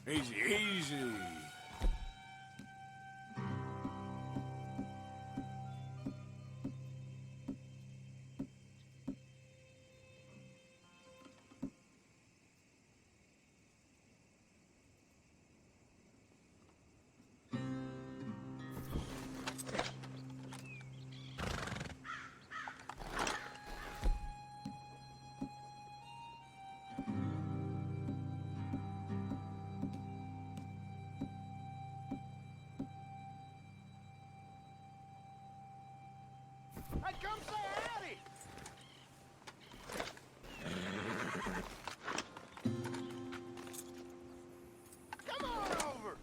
Easy, easy. Hey, come say howdy! Come on over!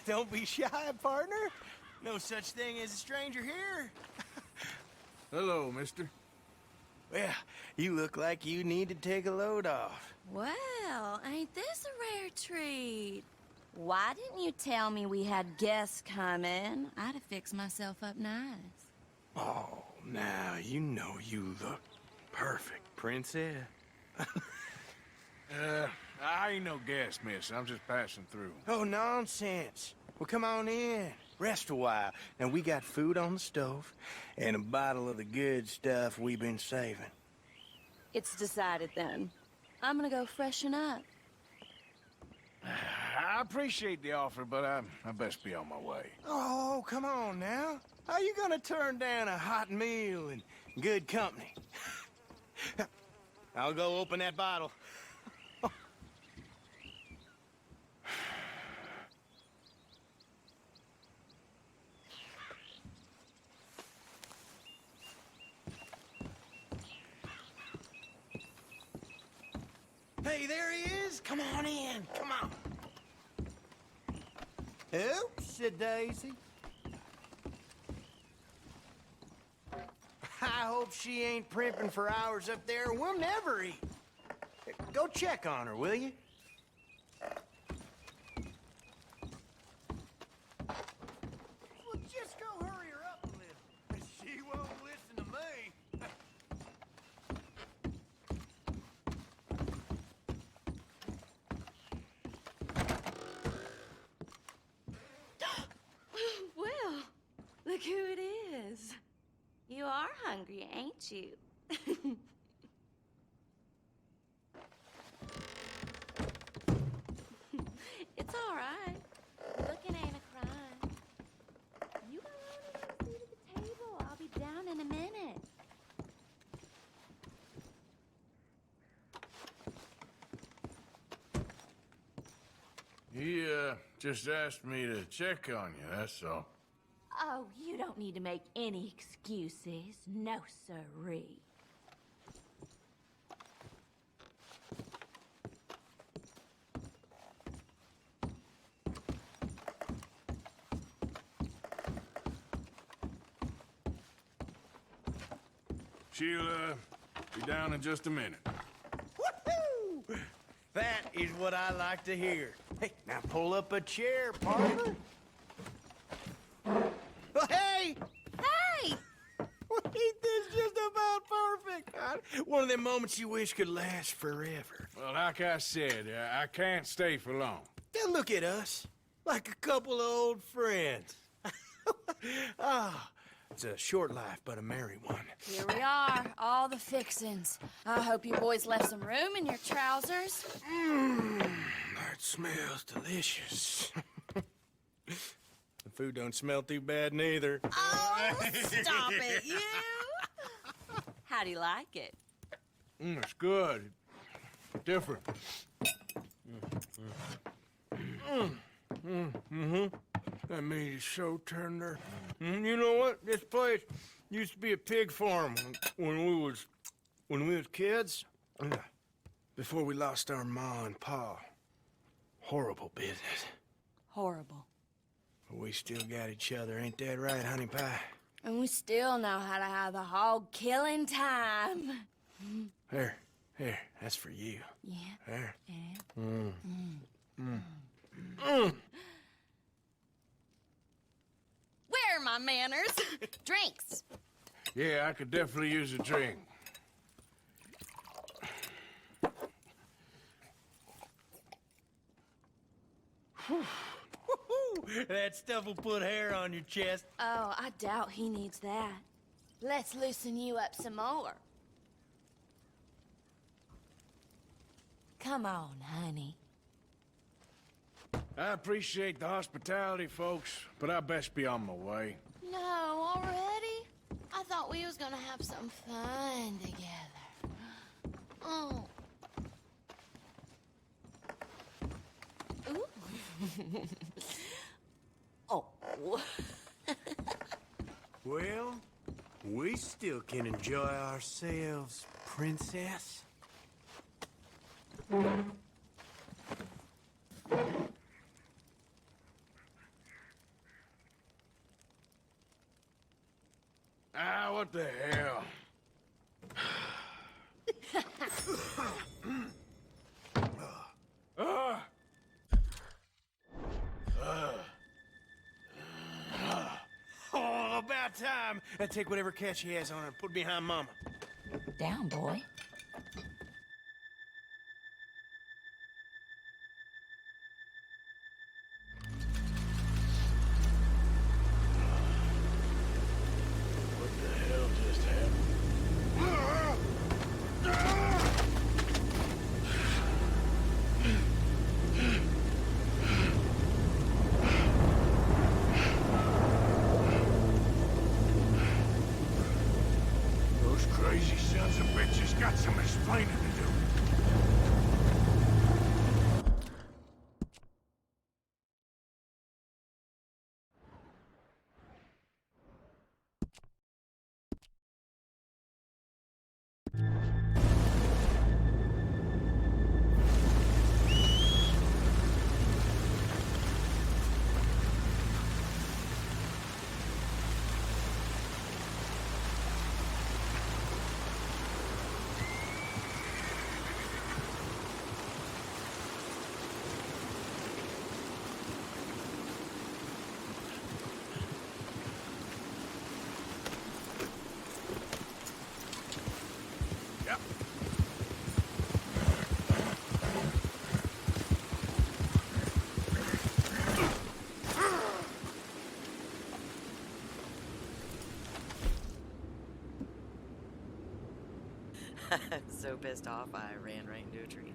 Don't be shy, partner. No such thing as a stranger here. Hello, mister. Well, you look like you need to take a load off. Well, ain't this a rare treat? Why didn't you tell me we had guests coming? I'd have fixed myself up nice. Oh, now you know you look perfect, princess. I ain't no guest, miss. I'm just passing through. Oh, nonsense. Well, come on in. Rest a while. Now, we got food on the stove and a bottle of the good stuff we've been saving. It's decided then. I'm gonna go freshen up. I appreciate the offer, but I best be on my way. Oh, come on now. How you gonna turn down a hot meal and good company? I'll go open that bottle. Hey, there he is. Come on in. Come on. Who? Said Daisy. I hope she ain't primping for hours up there. We'll never eat. Go check on her, will you? Well, just go hurry her up a little. She won't listen to me. Well, look who it is. You are hungry, ain't you? It's all right. Looking ain't a crime. You go on and have a seat at the table. I'll be down in a minute. He, just asked me to check on you, that's all. Oh, you don't need to make any excuses. No, sirree. She'll, be down in just a minute. Woohoo! That is what I like to hear. Hey, now pull up a chair, partner. Oh, hey! Hey! Ain't this just about perfect? One of them moments you wish could last forever. Well, like I said, I can't stay for long. Then look at us, like a couple of old friends. Ah, it's a short life, but a merry one. Here we are, all the fixins'. I hope you boys left some room in your trousers. That smells delicious. The food don't smell too bad neither. Oh, stop it, you! How do you like it? It's good. Different. That meat is so tender. You know what? This place used to be a pig farm when we was kids. Before we lost our ma and pa. Horrible business. Horrible. But we still got each other, ain't that right, honey pie? And we still know how to have a hog killing time. Here, that's for you. Yeah. There. Where are my my manners. Drinks. Yeah, I could definitely use a drink. That stuff will put hair on your chest. Oh, I doubt he needs that. Let's loosen you up some more. Come on, honey. I appreciate the hospitality, folks, but I best be on my way. No, already? I thought we was gonna have some fun together. Oh. Ooh. Oh. Well, we still can enjoy ourselves, princess. Ah, what the hell? Oh, about time. And take whatever catch he has on her and put it behind Mama. Down, boy. What the hell just happened? Those crazy sons of bitches got some explaining to do. Yep. I'm so pissed off I ran right into a tree.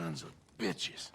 Sons of bitches.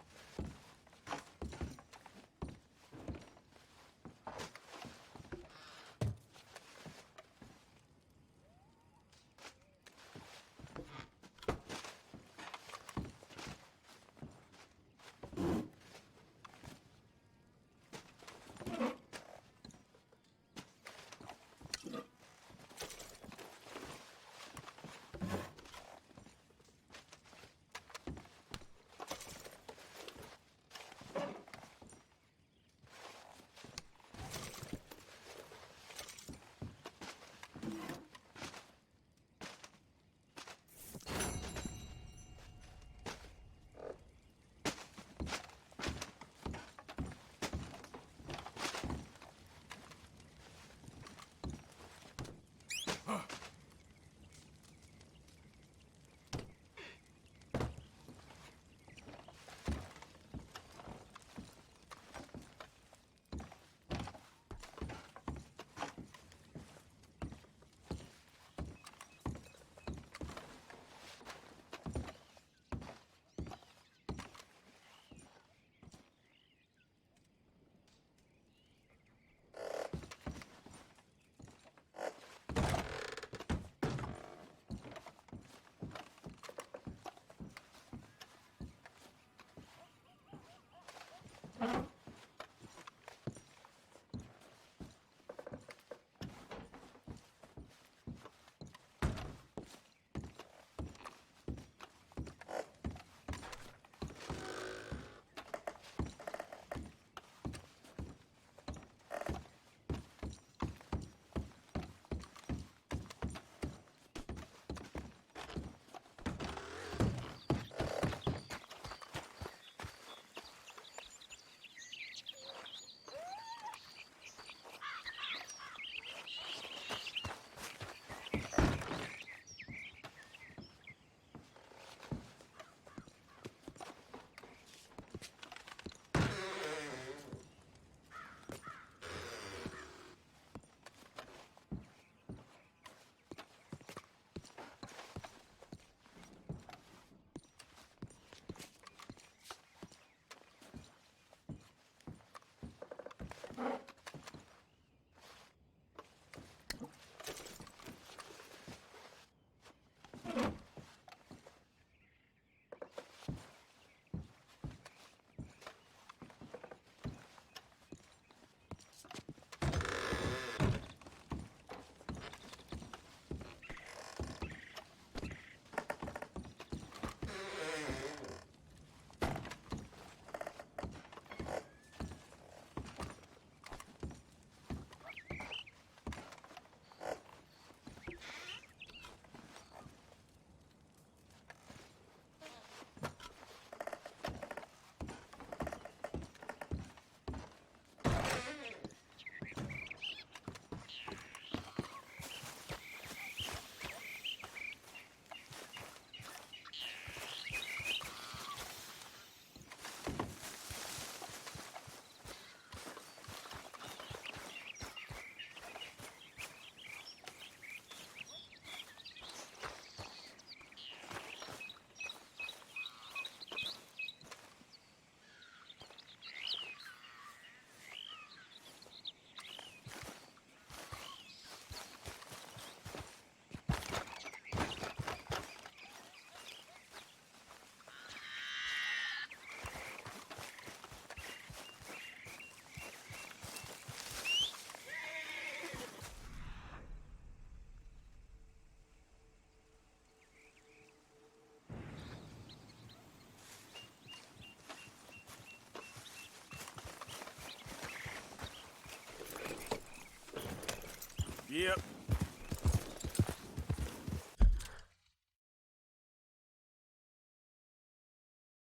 Yep,